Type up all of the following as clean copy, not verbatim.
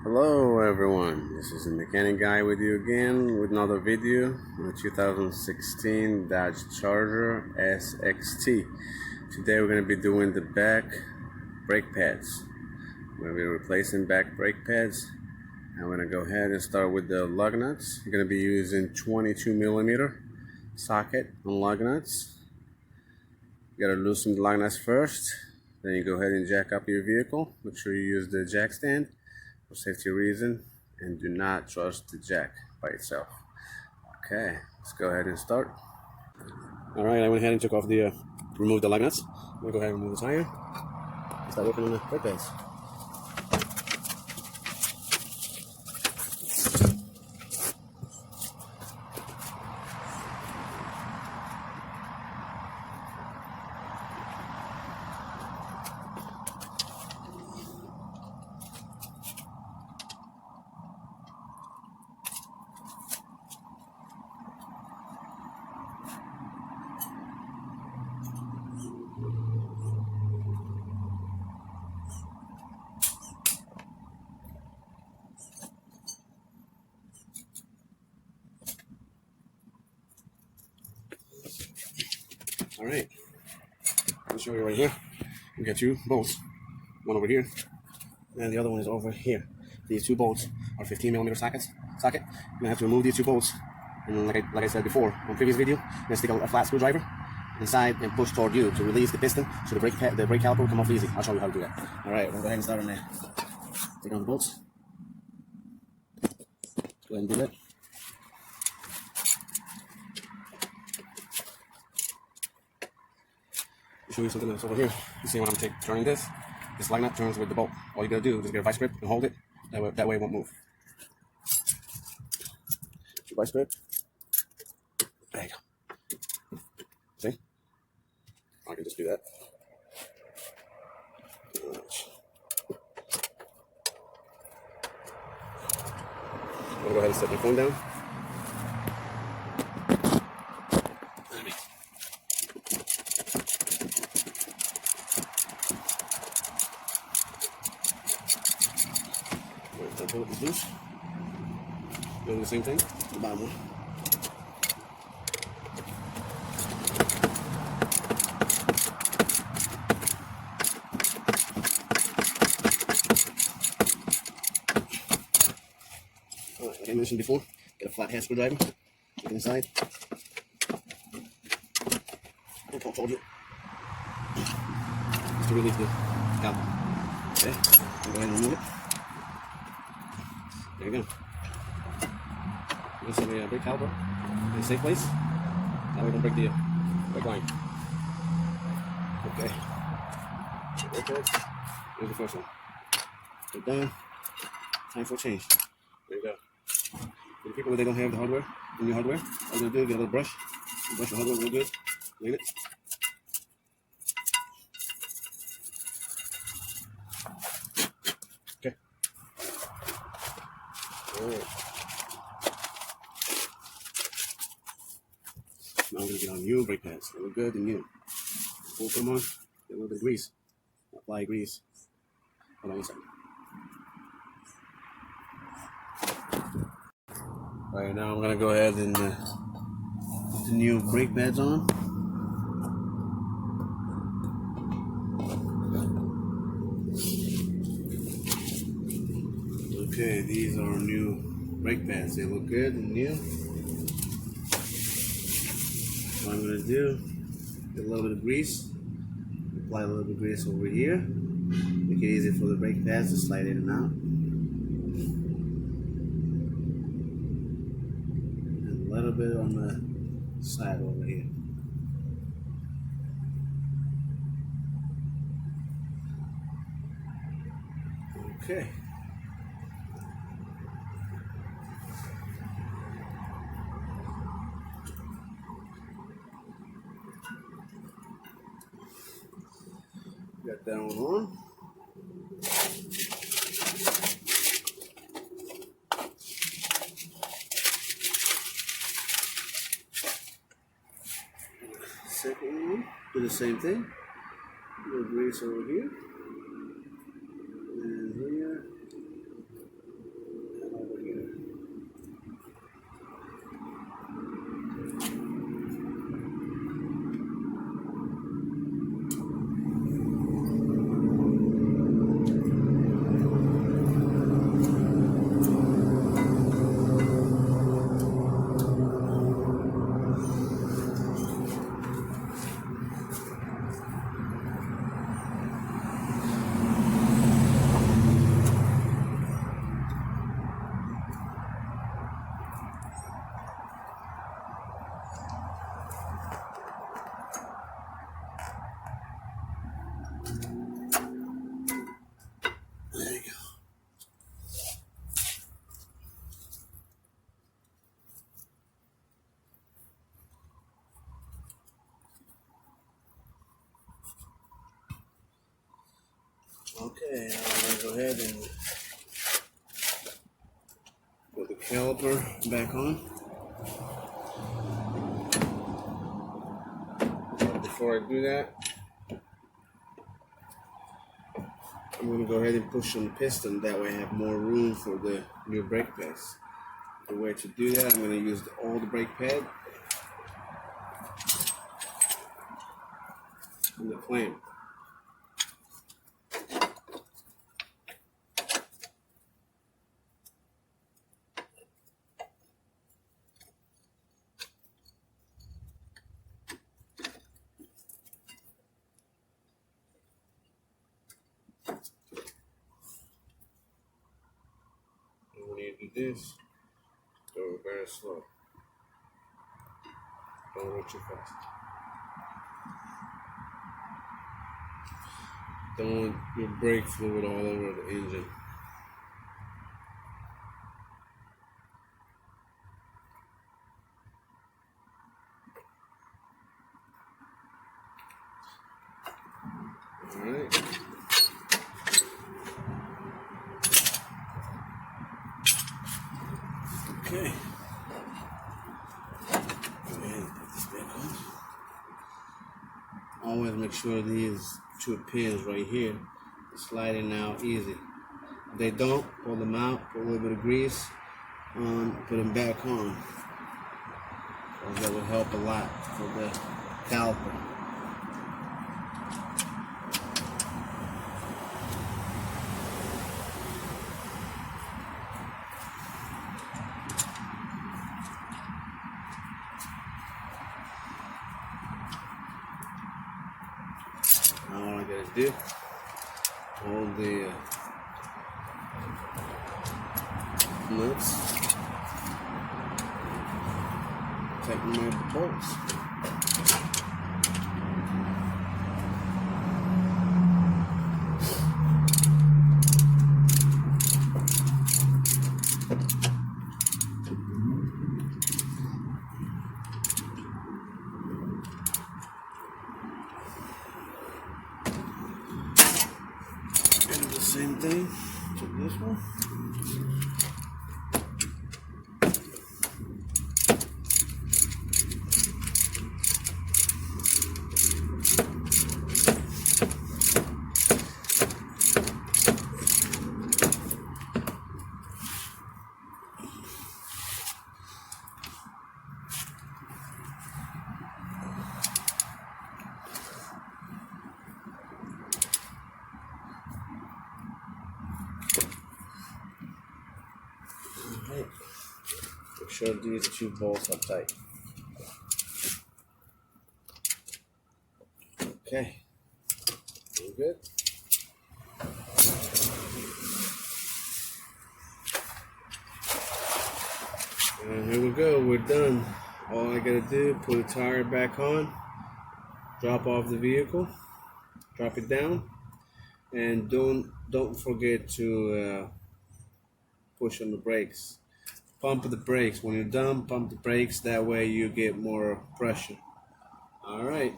Hello everyone, this is the mechanic guy with you again with another video on the 2016 Dodge Charger SXT. Today we're going to be doing the back brake pads. We're going to be replacing back brake pads. I'm going to go ahead and start with the lug nuts. You're going to be using 22mm socket on lug nuts. You got to loosen the lug nuts first, then you go ahead and jack up your vehicle. Make sure you use the jack stand for safety reason, and do not trust the jack by itself. Okay, let's go ahead and start. All right, I went ahead and took off removed the lug nuts. I'm gonna go ahead and remove the tire and start working on the brake pads. All right, I'll show you right here. We got two bolts, one over here, and the other one is over here. These two bolts are 15mm socket. You're gonna have to remove these two bolts, and like I said before on previous video, you're gonna stick a flat screwdriver inside and push toward you to release the piston, so the brake caliper will come off easy. I'll show you how to do that. All right, we'll go ahead and start on there. Take on the bolts. Let's go ahead and do that. Show you something else over here. You see when I'm turning this lug nut turns with the bolt. All you gotta do is just get a vice grip and hold it. That way it won't move. Vice grip. There you go. See? I can just do that. I'm gonna go ahead and set my phone down. The bolt is loose. Doing the same thing. The bottom one. Alright, like I mentioned before, get a flathead screwdriver. Take it inside. I told you. Just to release the caliper. Okay, go ahead and remove it. There you go. This is the brake caliper in a safe place. That way don't break the brake line. Okay. Here's the first one. Put it down. Time for a change. There you go. For the people that they don't have the hardware, the new hardware, all they're gonna do is get a little brush. Brush the hardware real good. Clean it. Okay. Alright. Now I'm going to get on new brake pads. They look good and new. Pull them on, get a little bit of grease. Apply grease. Hold on a second. Alright, now I'm going to go ahead and put the new brake pads on. Okay, these are new brake pads. They look good and new. What I'm going to do, get a little bit of grease, apply a little bit of grease over here, make it easy for the brake pads to slide in and out. And a little bit on the side over here. Okay. Got that one on. Second one, do the same thing. A little grease over here. And here. Okay, now I'm going to go ahead and put the caliper back on. But before I do that, I'm going to go ahead and push on the piston. That way I have more room for the new brake pads. The way to do that, I'm going to use the old brake pad and the clamp. And when you do this, go very slow. Don't go too fast. Don't want your brake fluid all over the engine. Alright. Okay. Go ahead and put this back on. Always make sure these two pins right here are sliding out easy. If they don't, pull them out, put a little bit of grease on, put them back on. So that will help a lot for the caliper. Now all I gotta do, hold the nuts, tighten my bolts. And the same thing to this one. Alright. Make sure these two bolts are tight. Okay. We're good. And here we go, we're done. All I gotta do, put a tire back on, drop off the vehicle, drop it down, and don't forget to push on the brakes. Pump the brakes. When you're done, pump the brakes. That way you get more pressure. Alright.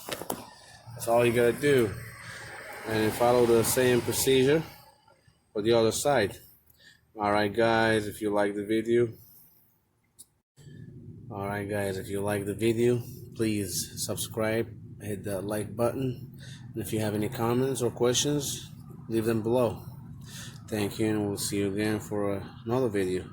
That's all you gotta do. And follow the same procedure for the other side. Alright guys, if you like the video, please subscribe, hit that like button, and if you have any comments or questions, leave them below. Thank you, and we'll see you again for another video.